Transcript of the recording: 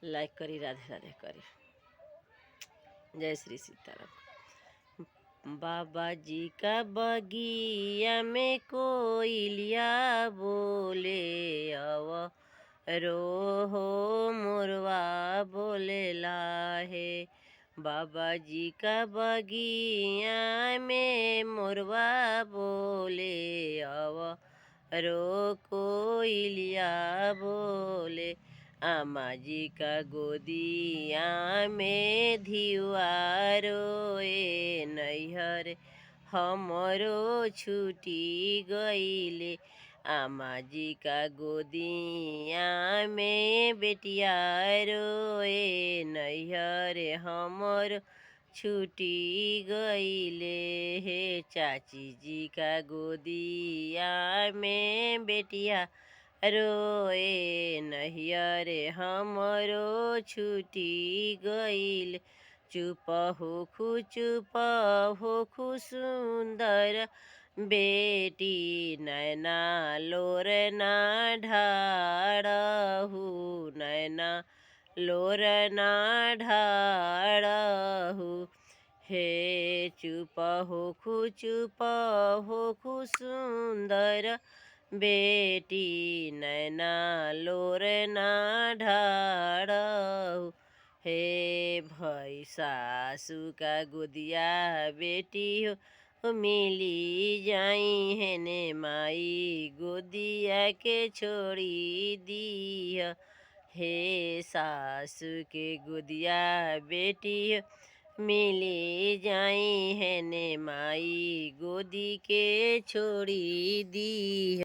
लाइक करी, राधे राधे करी। जय श्री सीताराम। बाबा जी का बगिया में कोयलिया बोले, अव रो हो मोरवा बोले लाहे। बाबा जी का बगिया में मोरवा बोले, अव रो कोयलिया बोले। आमा जी का गोदिया में धिवा रोए, नैहर हमरो छूटी गईले। आमा जी का गोदिया में बेटिया रोए, नैहर हमरो छूटी गईले। हे चाची जी का गोदिया में बेटिया रोए, नैहर हमरो छूटी गईल। चुप होखु सुंदर बेटी, नैना लोर ना ढाड़हु, नैना लोर ना ढाड़हु। हे चुप होखु सुंदर बेटी, नैना लोर ना ढाड़हु। हे भई सासू का गोदिया बेटी हो, मिली जाई है ने माई गोदिया के छोड़ी दी। हे सासू के गोदिया बेटी हो, मिली जाई है ने माई गोदी के छोड़ी दी।